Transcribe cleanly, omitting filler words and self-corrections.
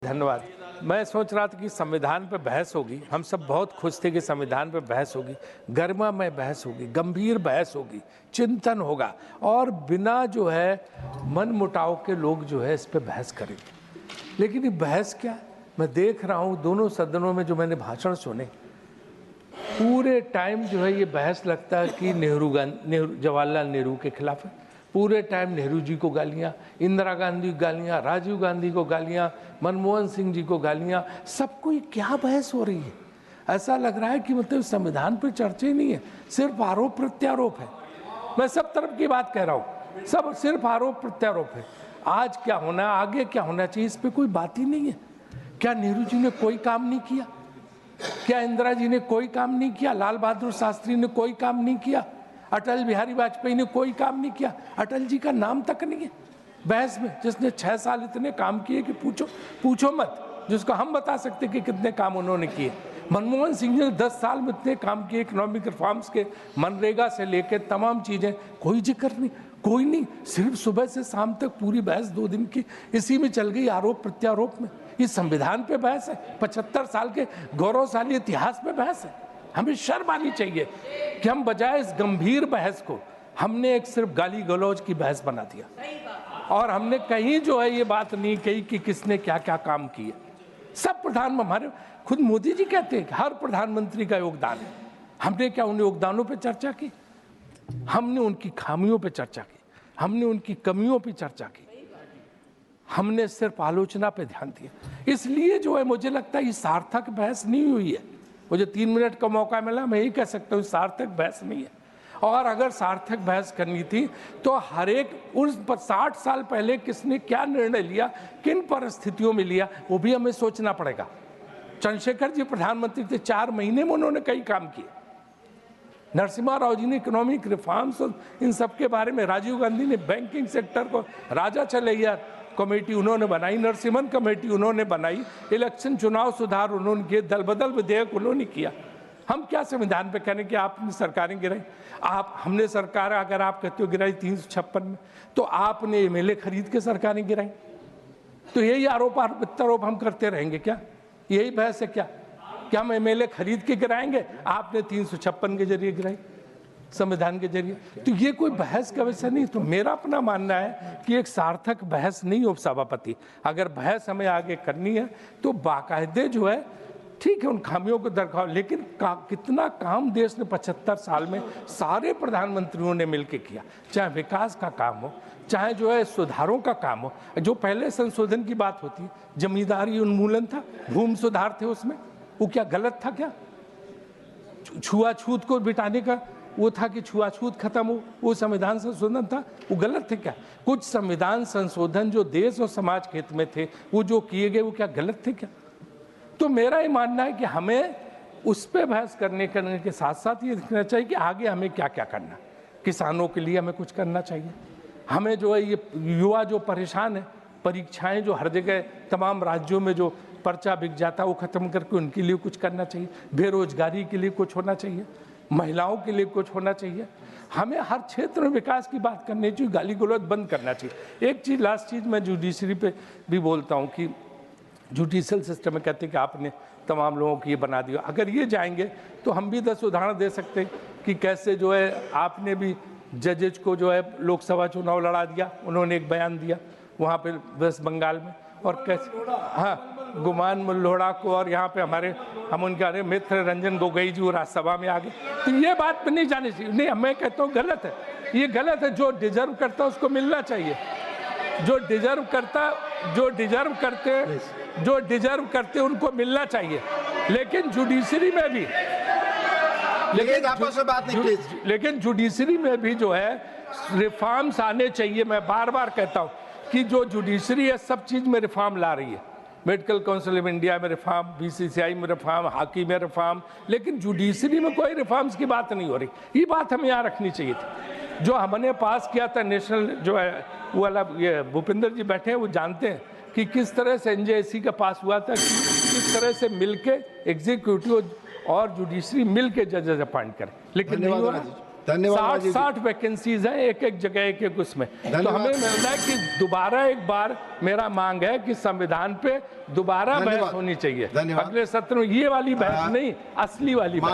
धन्यवाद। मैं सोच रहा था कि संविधान पे बहस होगी, हम सब बहुत खुश थे कि संविधान पे बहस होगी, गरिमामय बहस होगी, गंभीर बहस होगी, चिंतन होगा और बिना जो है मन मुटाव के लोग जो है इस पे बहस करेंगे। लेकिन ये बहस क्या, मैं देख रहा हूँ दोनों सदनों में जो मैंने भाषण सुने, पूरे टाइम जो है ये बहस लगता है कि जवाहरलाल नेहरू के खिलाफ है। पूरे टाइम नेहरू जी को गालियाँ, इंदिरा गांधी को गालियाँ, राजीव गांधी को गालियाँ, मनमोहन सिंह जी को गालियाँ, सबको ये क्या बहस हो रही है। ऐसा लग रहा है कि मतलब संविधान पर चर्चा ही नहीं है, सिर्फ आरोप प्रत्यारोप है। मैं सब तरफ की बात कह रहा हूँ, सब सिर्फ आरोप प्रत्यारोप है। आज क्या होना, आगे क्या होना चाहिए, इस पर कोई बात ही नहीं है। क्या नेहरू जी ने कोई काम नहीं किया? क्या इंदिरा जी ने कोई काम नहीं किया? लाल बहादुर शास्त्री ने कोई काम नहीं किया? अटल बिहारी वाजपेयी ने कोई काम नहीं किया? अटल जी का नाम तक नहीं है बहस में, जिसने 6 साल इतने काम किए कि पूछो मत, जिसको हम बता सकते कि कितने काम उन्होंने किए। मनमोहन सिंह ने 10 साल में इतने काम किए, इकोनॉमिक रिफॉर्म्स के, मनरेगा से लेकर तमाम चीज़ें, कोई जिक्र नहीं, कोई नहीं। सिर्फ सुबह से शाम तक पूरी बहस 2 दिन की इसी में चल गई, आरोप प्रत्यारोप में। ये संविधान पे बहस है, 75 साल के गौरवशाली इतिहास पे बहस है। हमें शर्म आनी चाहिए कि हम बजाय इस गंभीर बहस को हमने एक सिर्फ गाली गलौज की बहस बना दिया और हमने कहीं जो है ये बात नहीं कही कि किसने क्या क्या काम किए। सब हमारे खुद मोदी जी कहते हैं कि हर प्रधानमंत्री का योगदान है। हमने क्या उन योगदानों पे चर्चा की? हमने उनकी खामियों पे चर्चा की, हमने उनकी कमियों पे चर्चा की, हमने सिर्फ आलोचना पे ध्यान दिया। इसलिए जो है मुझे लगता है ये सार्थक बहस नहीं हुई है। मुझे 3 मिनट का मौका मिला, मैं यही कह सकता हूँ सार्थक बहस नहीं है। और अगर सार्थक बहस करनी थी तो हर एक उस 60 साल पहले किसने क्या निर्णय लिया, किन परिस्थितियों में लिया, वो भी हमें सोचना पड़ेगा। चंद्रशेखर जी प्रधानमंत्री थे, 4 महीने में उन्होंने कई काम किए। नरसिम्हा राव जी ने इकोनॉमिक रिफॉर्म्स और इन सब के बारे में, राजीव गांधी ने बैंकिंग सेक्टर को, राजा चलैया कमेटी उन्होंने बनाई, नरसिम्हन कमेटी उन्होंने बनाई, इलेक्शन चुनाव सुधार उन्होंने किए, दल बदल विधेयक उन्होंने किया। हम क्या संविधान पे कहने कि आपने सरकारें गिराई? हमने सरकार, अगर आप कहते हो गिराई 356 में, तो आपने एमएलए खरीद के सरकारें गिराई। तो यही आरोप प्रत्यारोप हम करते रहेंगे क्या? यही बहस है क्या हम एमएलए खरीद के गिराएंगे? आपने 356 के जरिए गिराई, संविधान के जरिए। तो ये कोई बहस का विषय नहीं। तो मेरा अपना मानना है कि एक सार्थक बहस नहीं हो सभापति। अगर बहस हमें आगे करनी है तो बाकायदे जो है, ठीक है उन खामियों को दरखाओ, लेकिन कितना काम देश ने 75 साल में सारे प्रधानमंत्रियों ने मिलकर किया, चाहे विकास का काम हो, चाहे जो है सुधारों का काम हो। जो पहले संशोधन की बात होती है, जमींदारी उन्मूलन था, भूमि सुधार थे, उसमें वो क्या गलत था? क्या छुआछूत को बिटाने का वो था कि छुआछूत खत्म हो, वो संविधान संशोधन था, वो गलत थे क्या? कुछ संविधान संशोधन जो देश और समाज के हित में थे, वो जो किए गए, वो क्या गलत थे क्या? तो मेरा ये मानना है कि हमें उस पर बहस करने के साथ साथ ये देखना चाहिए कि आगे हमें क्या क्या करना। किसानों के लिए हमें कुछ करना चाहिए। हमें जो है ये युवा जो परेशान है, परीक्षाएं जो हर जगह तमाम राज्यों में जो पर्चा बिक जाता है, वो खत्म करके उनके लिए कुछ करना चाहिए। बेरोजगारी के लिए कुछ होना चाहिए, महिलाओं के लिए कुछ होना चाहिए। हमें हर क्षेत्र में विकास की बात करनी चाहिए, गाली गलौज बंद करना चाहिए। एक चीज़, लास्ट चीज़, मैं जुडिशरी पे भी बोलता हूँ कि जुडिशल सिस्टम में कहते हैं कि आपने तमाम लोगों को ये बना दिया। अगर ये जाएंगे तो हम भी 10 उदाहरण दे सकते हैं कि कैसे जो है आपने भी जजेज को जो है लोकसभा चुनाव लड़ा दिया। उन्होंने एक बयान दिया वहाँ पे वेस्ट बंगाल में, और कैसे, हाँ, गुमान मुल्लोड़ा को, और यहाँ पे हम उनके मित्र रंजन गोगोई जी राज्यसभा में आ गए। तो ये बात पे नहीं जानी चाहिए। नहीं, मैं कहता हूँ गलत है, ये गलत है। जो डिजर्व करता है उसको मिलना चाहिए, जो डिजर्व करते उनको मिलना चाहिए। लेकिन जुडिशरी में भी, लेकिन जुडिशरी में भी जो है रिफॉर्म्स आने चाहिए। मैं बार बार कहता हूँ कि जो जुडिशरी है सब चीज़ में रिफॉर्म ला रही है। मेडिकल काउंसिल ऑफ इंडिया में रिफॉर्म, बीसीसीआई में रिफॉर्म, हॉकी में रिफॉर्म, लेकिन जुडिशरी में कोई रिफॉर्म्स की बात नहीं हो रही। ये बात हमें यहाँ रखनी चाहिए थी। जो हमने पास किया था नेशनल जो है वो वाला, ये भूपेंद्र जी बैठे हैं, वो जानते हैं कि किस तरह से एनजेएससी का पास हुआ था, किस तरह से मिलके एग्जीक्यूटिव और जुडिशरी मिलके जजेस अपॉइंट करें, लेकिन नहीं हो रहा। धन्यवाद। 60 वैकेंसीज हैं एक एक जगह एक एक उसमें। तो हमें मिलता है कि दोबारा एक बार मेरा मांग है कि संविधान पे दोबारा बहस होनी चाहिए अगले सत्र में। ये वाली बहस नहीं, असली वाली बहस।